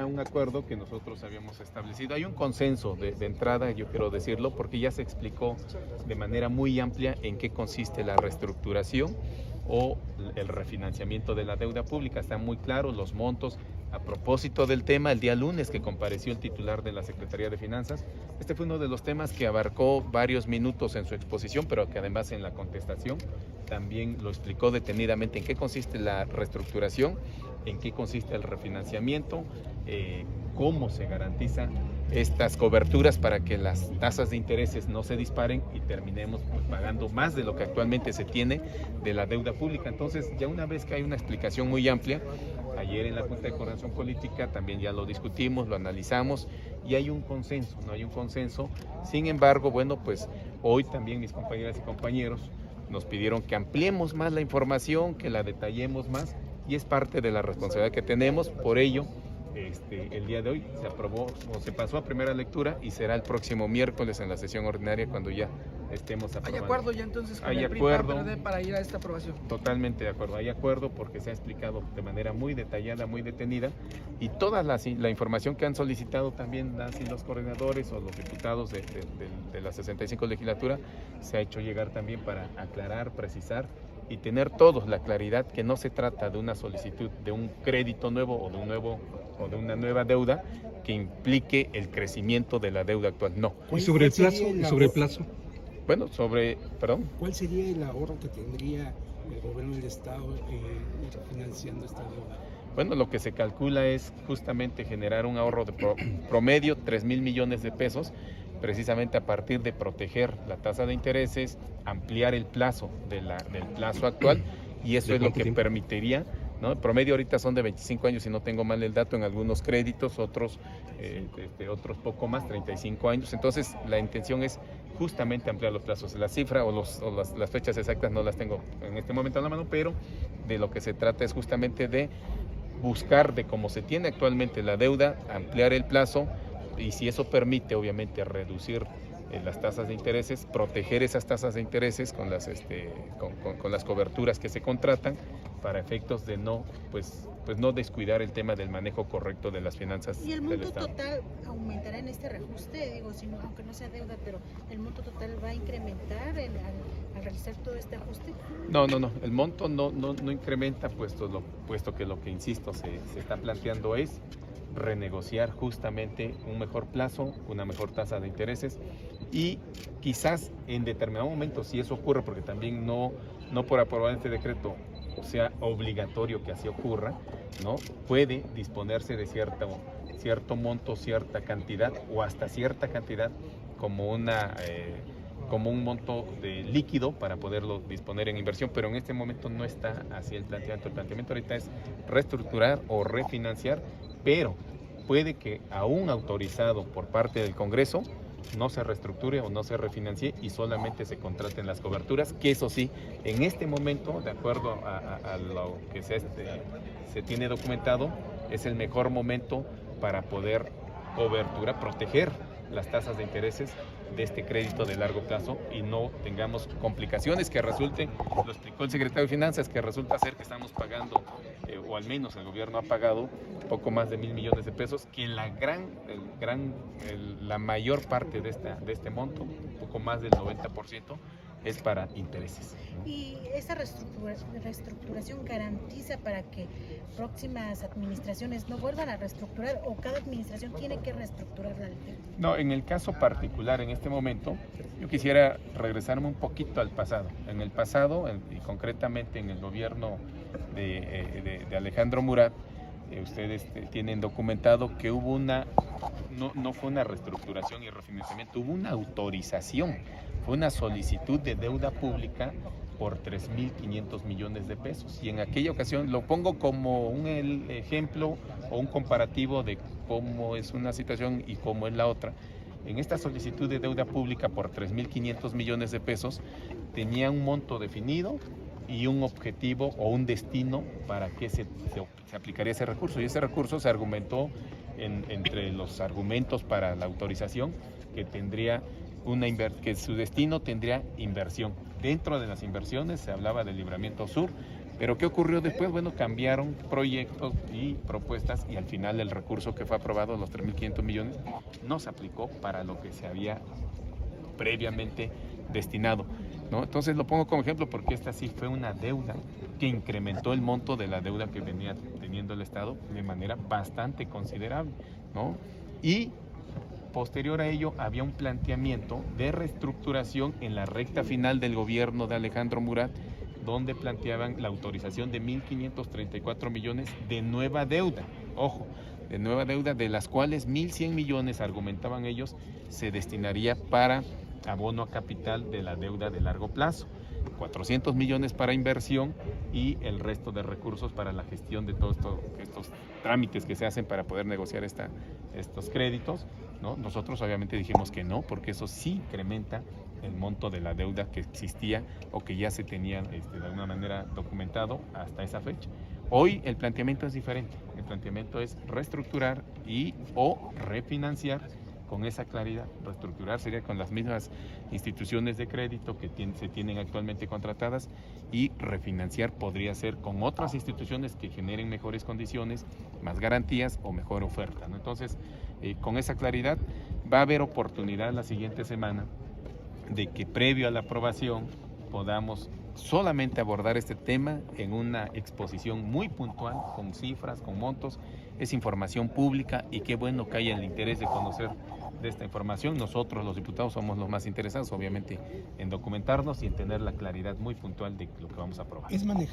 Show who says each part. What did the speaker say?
Speaker 1: era un acuerdo que nosotros habíamos establecido. Hay un consenso de entrada, yo quiero decirlo, porque ya se explicó de manera muy amplia en qué consiste la reestructuración o el refinanciamiento de la deuda pública. Están muy claros los montos. A propósito del tema, el día lunes que compareció el titular de la Secretaría de Finanzas, este fue uno de los temas que abarcó varios minutos en su exposición, pero que además en la contestación también lo explicó detenidamente en qué consiste la reestructuración, en qué consiste el refinanciamiento, cómo se garantizan estas coberturas para que las tasas de intereses no se disparen y terminemos pagando más de lo que actualmente se tiene de la deuda pública. Entonces, ya una vez que hay una explicación muy amplia, ayer en la Junta de Coordinación Política también ya lo discutimos, lo analizamos y hay un consenso, ¿no? Hay un consenso. Sin embargo, bueno, pues hoy también mis compañeras y compañeros nos pidieron que ampliemos más la información, que la detallemos más y es parte de la responsabilidad que tenemos. Por ello, el día de hoy se aprobó o se pasó a primera lectura y será el próximo miércoles en la sesión ordinaria cuando ya estemos aprobando.
Speaker 2: ¿Hay acuerdo ya entonces con el PRI PRD para ir a esta aprobación?
Speaker 1: Totalmente de acuerdo, hay acuerdo porque se ha explicado de manera muy detallada, muy detenida y toda la información que han solicitado también los coordinadores o los diputados de la 65 legislatura se ha hecho llegar también para aclarar, precisar y tener todos la claridad que no se trata de una solicitud de un crédito nuevo o de una nueva deuda que implique el crecimiento de la deuda actual, no.
Speaker 3: ¿Y sobre el plazo?
Speaker 1: Bueno, perdón.
Speaker 3: ¿Cuál sería el ahorro que tendría el gobierno del Estado financiando esta deuda?
Speaker 1: Bueno, lo que se calcula es justamente generar un ahorro de promedio 3,000 millones de pesos, precisamente a partir de proteger la tasa de intereses, ampliar el plazo del plazo actual y eso es lo que permitiría, ¿no? El promedio ahorita son de 25 años, si no tengo mal el dato, en algunos créditos, otros poco más, 35 años. Entonces, la intención es justamente ampliar los plazos. La cifra o las fechas exactas no las tengo en este momento a la mano, pero de lo que se trata es justamente de buscar, de cómo se tiene actualmente la deuda, ampliar el plazo y si eso permite, obviamente, reducir las tasas de intereses, proteger esas tasas de intereses con las coberturas que se contratan para efectos de no descuidar el tema del manejo correcto de las finanzas del Estado.
Speaker 4: ¿Y el monto total aumentará en este reajuste? Aunque no sea deuda, pero ¿el monto total va a incrementar al realizar todo este ajuste?
Speaker 1: No, el monto no incrementa, puesto que lo que, insisto, se está planteando es renegociar justamente un mejor plazo, una mejor tasa de intereses y quizás en determinado momento, si eso ocurre, porque también no por aprobar este decreto sea obligatorio que así ocurra, ¿no? Puede disponerse de cierto monto, cierta cantidad o hasta cierta cantidad como un monto de líquido para poderlo disponer en inversión, pero en este momento no está así el planteamiento. El planteamiento ahorita es reestructurar o refinanciar, pero puede que aún autorizado por parte del Congreso no se reestructure o no se refinancie y solamente se contraten las coberturas, que eso sí, en este momento, de acuerdo a lo que se tiene documentado, es el mejor momento para poder proteger las tasas de intereses de este crédito de largo plazo y no tengamos complicaciones que resulten, lo explicó el secretario de Finanzas, que resulta ser que estamos pagando, o al menos el gobierno ha pagado poco más de 1,000 millones de pesos, que la mayor parte de este monto, poco más del 90%, es para intereses.
Speaker 4: ¿Y esa reestructuración garantiza para que próximas administraciones no vuelvan a reestructurar o cada administración tiene que reestructurar la deuda?
Speaker 1: No, en el caso particular, en este momento, yo quisiera regresarme un poquito al pasado. En el pasado, y concretamente en el gobierno de Alejandro Murat, ustedes tienen documentado que hubo no fue una reestructuración y refinanciamiento, hubo una autorización, fue una solicitud de deuda pública por 3,500 millones de pesos. Y en aquella ocasión, lo pongo como un ejemplo o un comparativo de cómo es una situación y cómo es la otra. En esta solicitud de deuda pública por 3,500 millones de pesos tenía un monto definido y un objetivo o un destino para que se aplicaría ese recurso. Y ese recurso se argumentó entre los argumentos para la autorización que su destino tendría inversión. Dentro de las inversiones se hablaba del Libramiento Sur, Pero ¿qué ocurrió después? Bueno, cambiaron proyectos y propuestas y al final el recurso que fue aprobado, los 3.500 millones, no se aplicó para lo que se había previamente destinado, ¿no? Entonces lo pongo como ejemplo porque esta sí fue una deuda que incrementó el monto de la deuda que venía teniendo el Estado de manera bastante considerable, ¿no? Y posterior a ello había un planteamiento de reestructuración en la recta final del gobierno de Alejandro Murat, donde planteaban la autorización de 1.534 millones de nueva deuda, ojo, de nueva deuda, de las cuales 1.100 millones, argumentaban ellos, se destinaría para abono a capital de la deuda de largo plazo, 400 millones para inversión y el resto de recursos para la gestión de todos estos trámites que se hacen para poder negociar estos créditos, ¿no? Nosotros obviamente dijimos que no, porque eso sí incrementa el monto de la deuda que existía o que ya se tenía de alguna manera documentado hasta esa fecha. Hoy el planteamiento es diferente, el planteamiento es reestructurar y o refinanciar con esa claridad. Reestructurar sería con las mismas instituciones de crédito que se tienen actualmente contratadas y refinanciar podría ser con otras instituciones que generen mejores condiciones, más garantías o mejor oferta, ¿no? Entonces, con esa claridad va a haber oportunidad la siguiente semana de que previo a la aprobación podamos solamente abordar este tema en una exposición muy puntual, con cifras, con montos. Es información pública y qué bueno que haya el interés de conocer de esta información. Nosotros los diputados somos los más interesados obviamente en documentarnos y en tener la claridad muy puntual de lo que vamos a aprobar.
Speaker 3: Es manejar